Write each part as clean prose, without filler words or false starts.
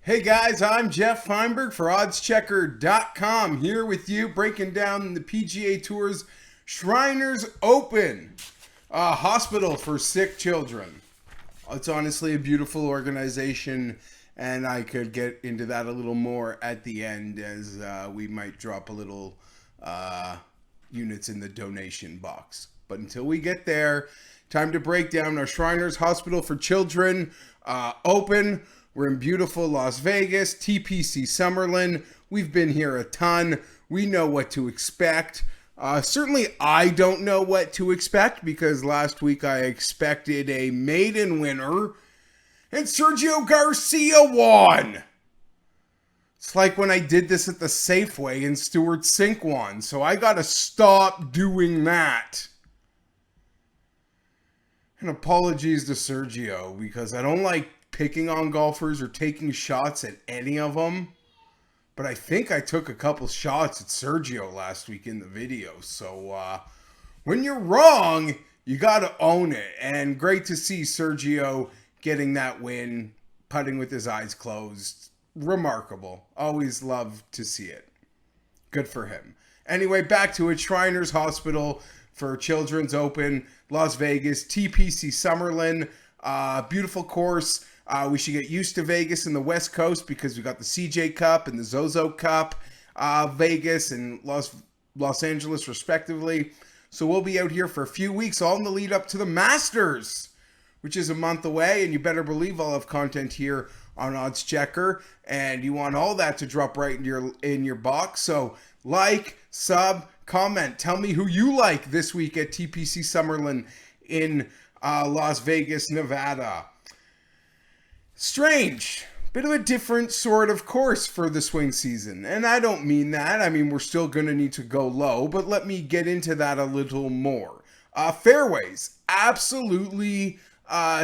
Hey guys, I'm Geoff Fienberg for oddschecker.com, here with you breaking down the PGA Tour's Shriners Open, a hospital for sick children. It's honestly a beautiful organization, and I could get into that a little more at the end, as we might drop a little units in the donation box. But until we get there, time to break down our Shriners Hospital for Children Open. We're in beautiful Las Vegas, TPC Summerlin. We've been here a ton. We know what to expect. Certainly I don't know what to expect, because last week I expected a maiden winner and Sergio Garcia won. It's like when I did this at the Safeway and Stewart Cink won. So I gotta stop doing that. And apologies to Sergio, because I don't like picking on golfers or taking shots at any of them. But I think I took a couple shots at Sergio last week in the video. So when you're wrong, you got to own it. And great to see Sergio getting that win, putting with his eyes closed. Remarkable. Always love to see it. Good for him. Anyway, back to it. Shriners Hospital for Children's Open, Las Vegas, TPC Summerlin. Beautiful course. We should get used to Vegas and the West Coast, because we got the CJ Cup and the Zozo Cup, Vegas and Los Angeles respectively. So we'll be out here for a few weeks, all in the lead up to the Masters, which is a month away. And you better believe I'll have content here on Odds Checker, and you want all that to drop right in your box. So like, sub, comment. Tell me who you like this week at TPC Summerlin in Las Vegas, Nevada. Strange. Bit of a different sort of course for the swing season. And I don't mean that. I mean, we're still going to need to go low, but let me get into that a little more. Fairways absolutely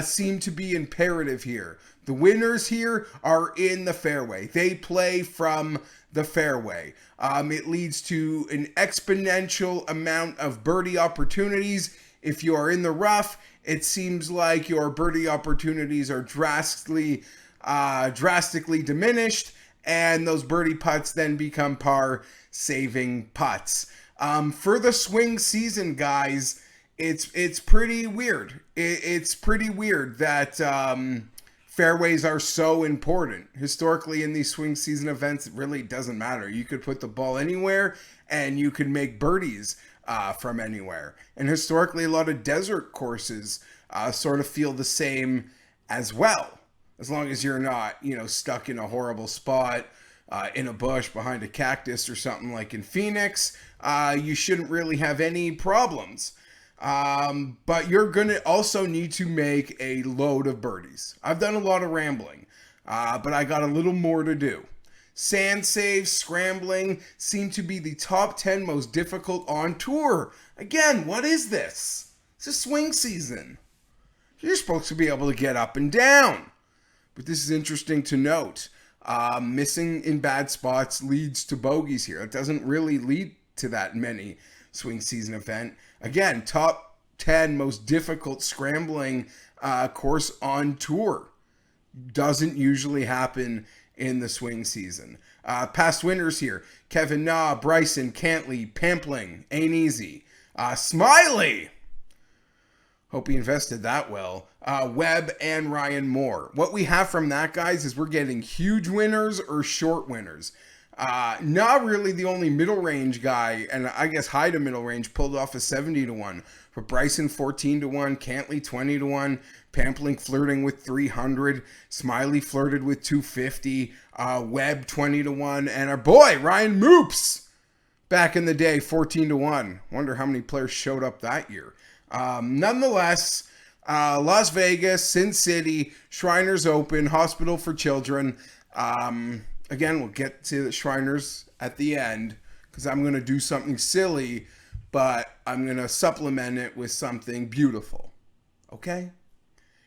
seem to be imperative here. The winners here are in the fairway. They play from the fairway. It leads to an exponential amount of birdie opportunities. If you are in the rough, it seems like your birdie opportunities are drastically diminished, and those birdie putts then become par-saving putts. For the swing season, guys, it's pretty weird. It's pretty weird that fairways are so important. Historically, in these swing season events, it really doesn't matter. You could put the ball anywhere, and you can make birdies from anywhere. And historically, a lot of desert courses sort of feel the same as well. As long as you're not, stuck in a horrible spot in a bush behind a cactus or something like in Phoenix, you shouldn't really have any problems. But you're going to also need to make a load of birdies. I've done a lot of rambling, but I got a little more to do. Sand saves, scrambling seem to be the top 10 most difficult on tour. Again, what is this? It's a swing season. You're supposed to be able to get up and down. But this is interesting to note. Missing in bad spots leads to bogeys here. It doesn't really lead to that many swing season event. Again, top 10 most difficult scrambling course on tour. Doesn't usually happen in the swing season. Past winners here: Kevin Na, Bryson, Cantley, Pampling, ain't easy. Smiley, hope he invested that well. Webb and Ryan Moore. What we have from that, guys, is we're getting huge winners or short winners. Not really the only middle range guy, and I guess high to middle range, pulled off a 70-1. But Bryson 14-1, Cantley 20-1, Pampling flirting with 300, Smiley flirted with 250, Webb 20-1, and our boy Ryan Moops back in the day 14-1. Wonder how many players showed up that year. Nonetheless, Las Vegas, Sin City, Shriners Open, Hospital for Children. Again, we'll get to the Shriners at the end, because I'm going to do something silly, but I'm going to supplement it with something beautiful. Okay?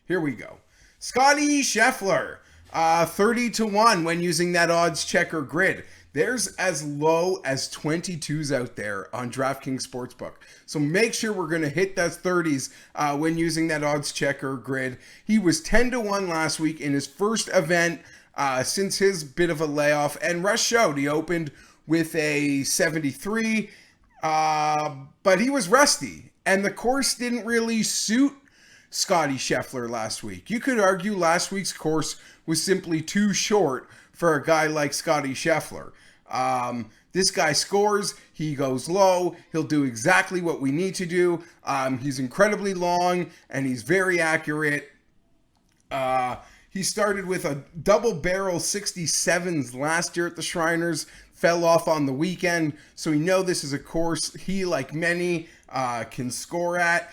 Here we go. Scotty Scheffler, 30-1 when using that odds checker grid. There's as low as 22s out there on DraftKings Sportsbook. So make sure we're going to hit those 30s when using that odds checker grid. He was 10-1 last week in his first event since his bit of a layoff. And Russ showed he opened with a 73, but he was rusty. And the course didn't really suit Scotty Scheffler last week. You could argue last week's course was simply too short for a guy like Scotty Scheffler. This guy scores, he goes low, he'll do exactly what we need to do. He's incredibly long and he's very accurate. He started with a double barrel 67s last year at the Shriners, fell off on the weekend. So we know this is a course he, like many, can score at.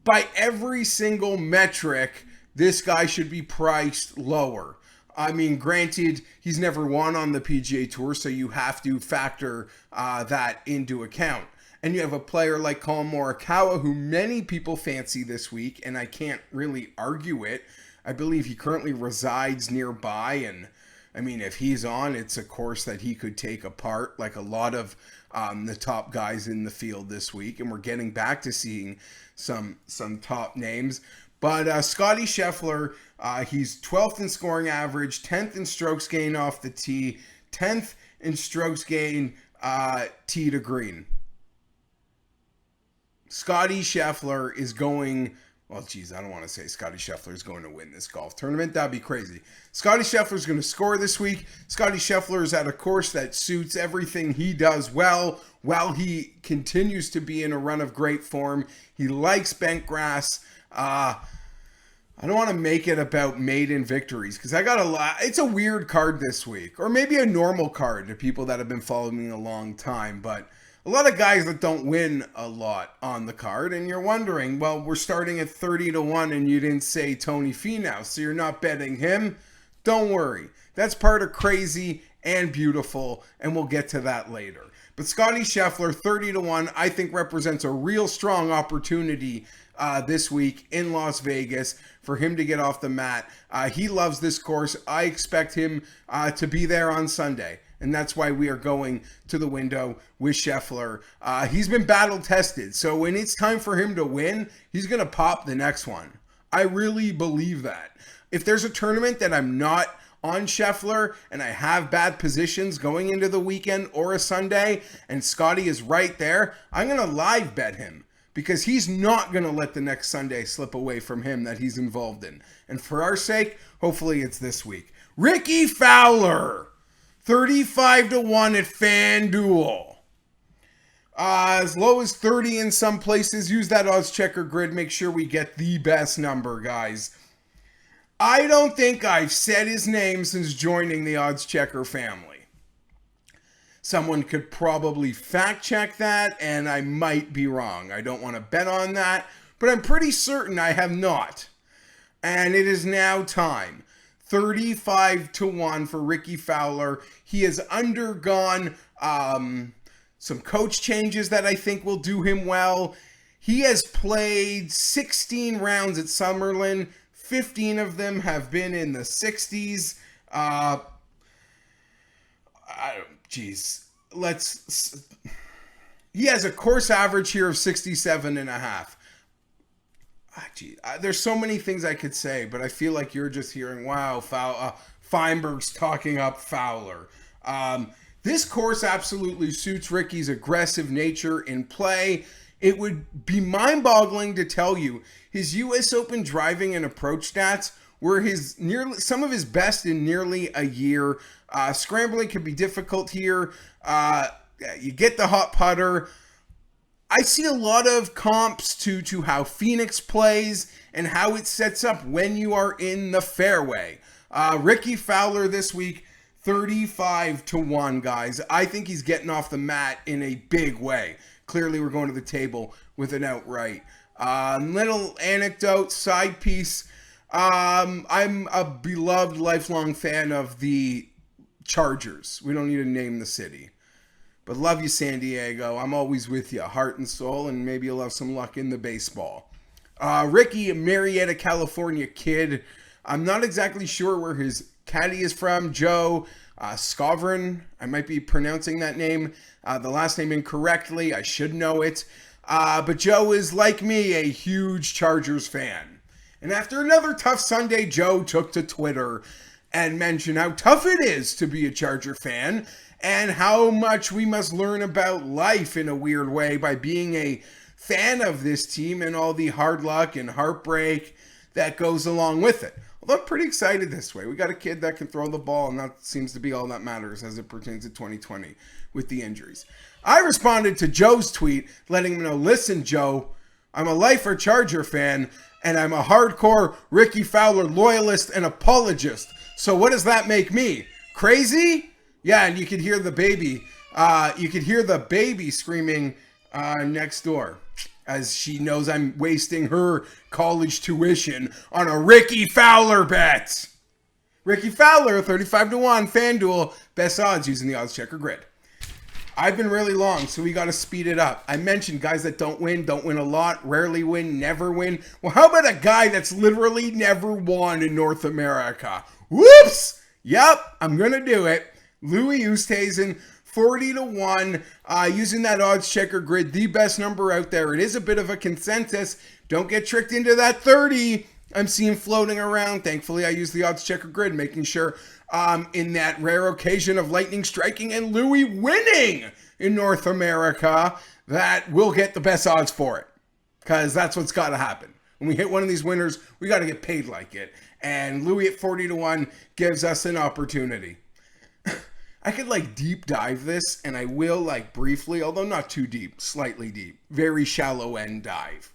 By every single metric, this guy should be priced lower. I mean, granted, he's never won on the PGA Tour, so you have to factor that into account. And you have a player like Colin Morikawa, who many people fancy this week, and I can't really argue it. I believe he currently resides nearby, and I mean, if he's on, it's a course that he could take apart, like a lot of the top guys in the field this week. And we're getting back to seeing some top names. But Scotty Scheffler, he's 12th in scoring average, 10th in strokes gain off the tee, 10th in strokes gain tee to green. Scotty Scheffler is going... Well, geez, I don't want to say Scotty Scheffler is going to win this golf tournament. That'd be crazy. Scotty Scheffler is going to score this week. Scotty Scheffler is at a course that suits everything he does well, while he continues to be in a run of great form. He likes bent grass. I don't want to make it about maiden victories because I got a lot. It's a weird card this week, or maybe a normal card to people that have been following me a long time, but a lot of guys that don't win a lot on the card, and you're wondering, well, we're starting at 30-1 and you didn't say Tony Finau, so you're not betting him? Don't worry. That's part of crazy and beautiful, and we'll get to that later. But Scotty Scheffler, 30-1, I think represents a real strong opportunity this week in Las Vegas for him to get off the mat. He loves this course. I expect him to be there on Sunday. And that's why we are going to the window with Scheffler. He's been battle tested. So when it's time for him to win, he's going to pop the next one. I really believe that. If there's a tournament that I'm not on Scheffler and I have bad positions going into the weekend or a Sunday and Scotty is right there, I'm going to live bet him because he's not going to let the next Sunday slip away from him that he's involved in. And for our sake, hopefully it's this week. Ricky Fowler. 35-1 at FanDuel. As low as 30 in some places. Use that odds checker grid. Make sure we get the best number, guys. I don't think I've said his name since joining the odds checker family. Someone could probably fact check that, and I might be wrong. I don't want to bet on that, but I'm pretty certain I have not. And it is now time. 35-1 for Ricky Fowler. He has undergone some coach changes that I think will do him well. He has played 16 rounds at Summerlin. 15 of them have been in the 60s. He has a course average here of 67.5. There's so many things I could say, but I feel like you're just hearing, wow, Fienberg's talking up Fowler. This course absolutely suits Ricky's aggressive nature in play. It would be mind-boggling to tell you his U.S. Open driving and approach stats were some of his best in nearly a year. Scrambling can be difficult here. You get the hot putter. I see a lot of comps to how Phoenix plays and how it sets up when you are in the fairway. Ricky Fowler this week, 35-1, guys. I think he's getting off the mat in a big way. Clearly, we're going to the table with an outright. Little anecdote, side piece. I'm a beloved lifelong fan of the Chargers. We don't need to name the city. But love you, San Diego. I'm always with you, heart and soul, and maybe you'll have some luck in the baseball. Ricky, a Marietta, California kid. I'm not exactly sure where his caddy is from, Joe Scovrin. I might be pronouncing that name, the last name incorrectly. I should know it. But Joe is, like me, a huge Chargers fan. And after another tough Sunday, Joe took to Twitter and mentioned how tough it is to be a Charger fan and how much we must learn about life in a weird way by being a fan of this team and all the hard luck and heartbreak that goes along with it. Although I'm pretty excited this way. We got a kid that can throw the ball, and that seems to be all that matters as it pertains to 2020 with the injuries. I responded to Joe's tweet, letting him know, listen, Joe, I'm a lifer Charger fan, and I'm a hardcore Ricky Fowler loyalist and apologist. So what does that make me? Crazy? Yeah, and you could hear the baby. Screaming next door, as she knows I'm wasting her college tuition on a Ricky Fowler bet. Ricky Fowler, 35-1, FanDuel, best odds using the odds checker grid. I've been really long, so we got to speed it up. I mentioned guys that don't win a lot, rarely win, never win. Well, how about a guy that's literally never won in North America? Whoops! Yep, I'm going to do it. Louie Oosthuizen, 40-1, using that odds checker grid, the best number out there. It is a bit of a consensus. Don't get tricked into that 30 I'm seeing floating around. Thankfully, I use the odds checker grid, making sure in that rare occasion of lightning striking and Louie winning in North America, that we'll get the best odds for it. Because that's what's got to happen. When we hit one of these winners, we got to get paid like it. And Louie at 40-1 gives us an opportunity. I could deep dive this, and I will briefly, although not too deep, slightly deep, very shallow end dive.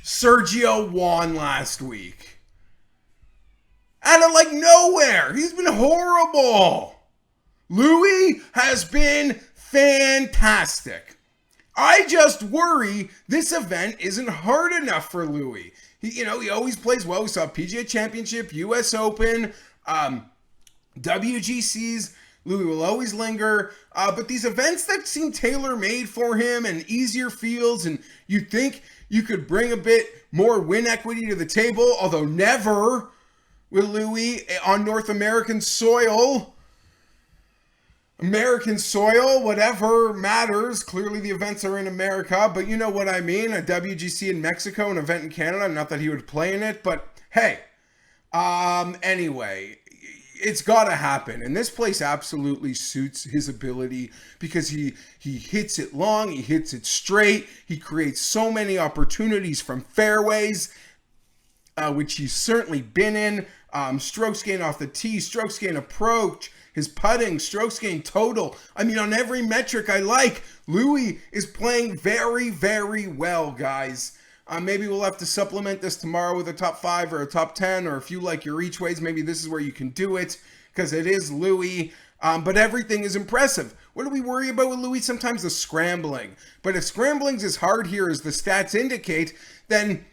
Sergio won last week. Out of nowhere. He's been horrible. Louie has been fantastic. I just worry this event isn't hard enough for Louie. He always plays well. We saw PGA Championship, US Open, WGCs. Louie will always linger. But these events that seem tailor-made for him and easier fields, and you'd think you could bring a bit more win equity to the table, although never with Louie on North American soil. American soil, whatever matters. Clearly the events are in America, but you know what I mean. A WGC in Mexico, an event in Canada. Not that he would play in it, but hey. Anyway, it's got to happen. And this place absolutely suits his ability because he hits it long, he hits it straight. He creates so many opportunities from fairways, which he's certainly been in. Strokes gain off the tee, strokes gain approach, his putting, strokes gain total. I mean, on every metric I like, Louie is playing very, very well, guys. Maybe we'll have to supplement this tomorrow with a top 5 or a top 10, or if you like your each ways, maybe this is where you can do it, because it is Louie. But everything is impressive. What do we worry about with Louie? Sometimes the scrambling. But if scrambling's as hard here as the stats indicate, then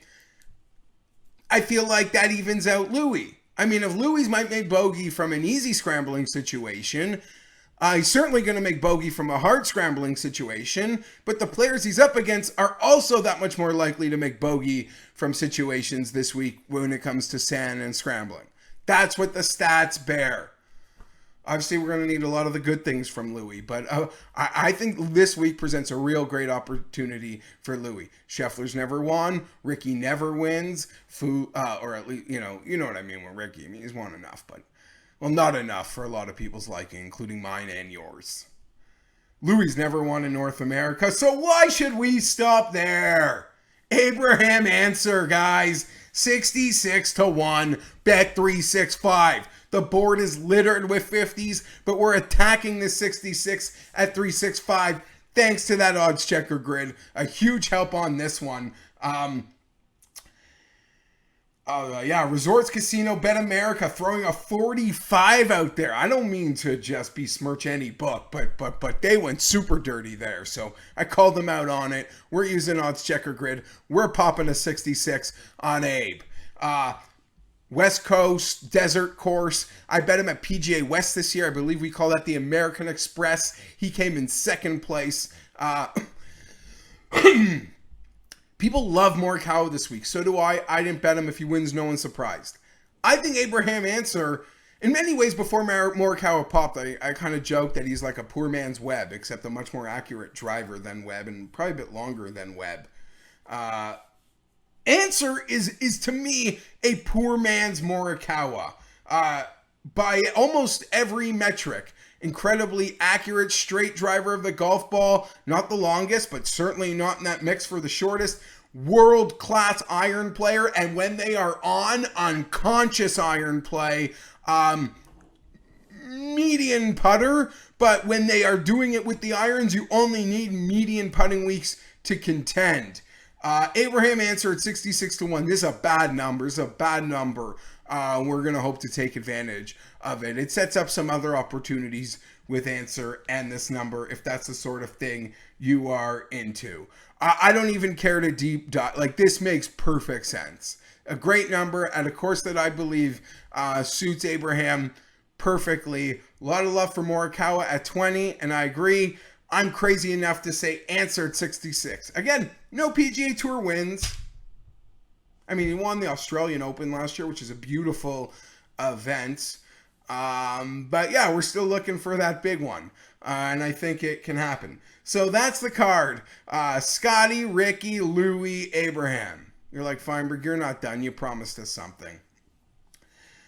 I feel like that evens out Louie. I mean, if Louie's might make bogey from an easy scrambling situation, he's certainly going to make bogey from a hard scrambling situation, but the players he's up against are also that much more likely to make bogey from situations this week when it comes to sand and scrambling. That's what the stats bear. Obviously, we're going to need a lot of the good things from Louie, but I think this week presents a real great opportunity for Louie. Scheffler's never won. Ricky never wins. Or at least, you know what I mean with Ricky. I mean, he's won enough, but, well, not enough for a lot of people's liking, including mine and yours. Louie's never won in North America, so why should we stop there? Abraham Answer, guys. 66-1, bet 365. The board is littered with 50s, but we're attacking the 66 at 365 thanks to that odds checker grid. A huge help on this one. Resorts Casino Bet America throwing a 45 out there. I don't mean to just besmirch any book, but they went super dirty there. So I called them out on it. We're using odds checker grid. We're popping a 66 on Abe. West Coast Desert Course. I bet him at PGA West this year. I believe we call that the American Express. He came in second place. People love Morikawa this week. So do I. I didn't bet him. If he wins, no one's surprised. I think Abraham Answer In many ways, before Morikawa popped, I kind of joked that he's like a poor man's Webb, except a much more accurate driver than Webb and probably a bit longer than Webb. Answer is to me a poor man's Morikawa by almost every metric. Incredibly accurate straight driver of the golf ball, not the longest, but certainly not in that mix for the shortest. World-class iron player, and when they are on, unconscious iron play. Median putter, but when they are doing it with the irons, you only need median putting weeks to contend. Abraham answered 66-1. This is a bad number. We're going to hope to take advantage of it. It sets up some other opportunities with Answer and this number if that's the sort of thing you are into. I don't even care to deep dive. Like, this makes perfect sense. A great number at a course that I believe suits Abraham perfectly. A lot of love for Morikawa at 20, and I agree. I'm crazy enough to say Answer at 66. Again, no PGA Tour wins. I mean, he won the Australian Open last year, which is a beautiful event. But yeah, we're still looking for that big one. And I think it can happen. So that's the card. Scotty, Ricky, Louie, Abraham. You're like, Fienberg, you're not done. You promised us something.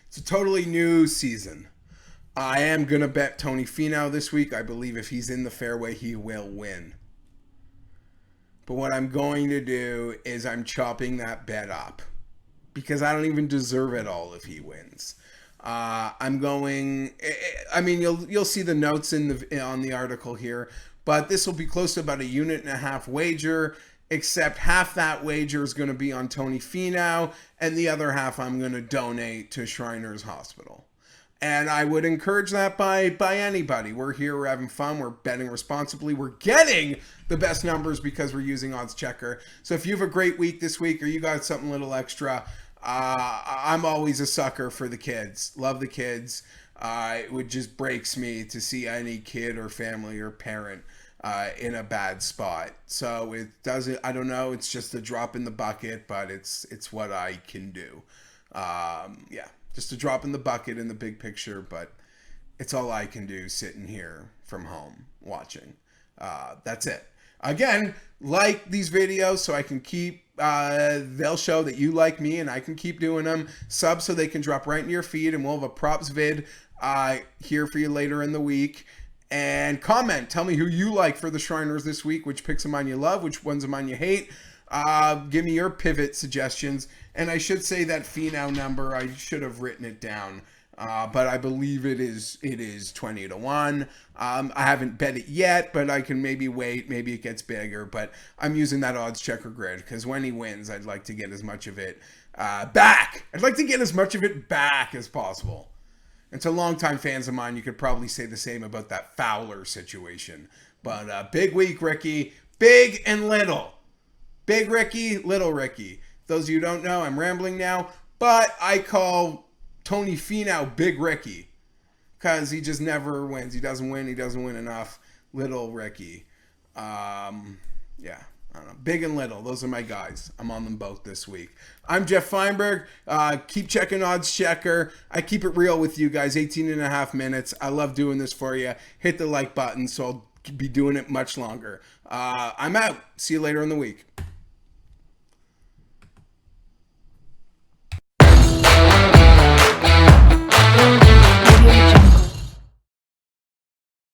It's a totally new season. I am going to bet Tony Finau this week. I believe if he's in the fairway, he will win. But what I'm going to do is I'm chopping that bet up. Because I don't even deserve it all if he wins. I'm going... I mean, you'll see the notes on the article here. But this will be close to about a unit and a half wager. Except half that wager is going to be on Tony Finau. And the other half I'm going to donate to Shriners Hospital. And I would encourage that by anybody. We're here, we're having fun, we're betting responsibly, we're getting the best numbers because we're using Odds Checker. So if you have a great week this week or you got something a little extra, I'm always a sucker for the kids. Love the kids. It would just breaks me to see any kid or family or parent in a bad spot. So it doesn't, I don't know, it's just a drop in the bucket, but it's what I can do. Yeah. Just a drop in the bucket in the big picture, but it's all I can do sitting here from home watching. That's it. Again, like these videos so I can keep, they'll show that you like me and I can keep doing them. Sub so they can drop right in your feed and we'll have a props vid here for you later in the week. And comment. Tell me who you like for the Shriners this week, which picks of mine you love, which ones of mine you hate. Give me your pivot suggestions. And I should say that Finau number, I should have written it down. But I believe it is 20-1. I haven't bet it yet, but I can maybe wait. Maybe it gets bigger. But I'm using that odds checker grid because when he wins, I'd like to get as much of it back. I'd like to get as much of it back as possible. And to longtime fans of mine, you could probably say the same about that Fowler situation. But big week, Ricky. Big and little. Big Ricky, little Ricky. Those of you who don't know, I'm rambling now. But I call Tony Finau Big Ricky. Because he just never wins. He doesn't win enough. Little Ricky. Yeah. I don't know. Big and little. Those are my guys. I'm on them both this week. I'm Geoff Fienberg. Keep checking Odds Checker. I keep it real with you guys. 18.5 minutes. I love doing this for you. Hit the like button so I'll be doing it much longer. I'm out. See you later in the week.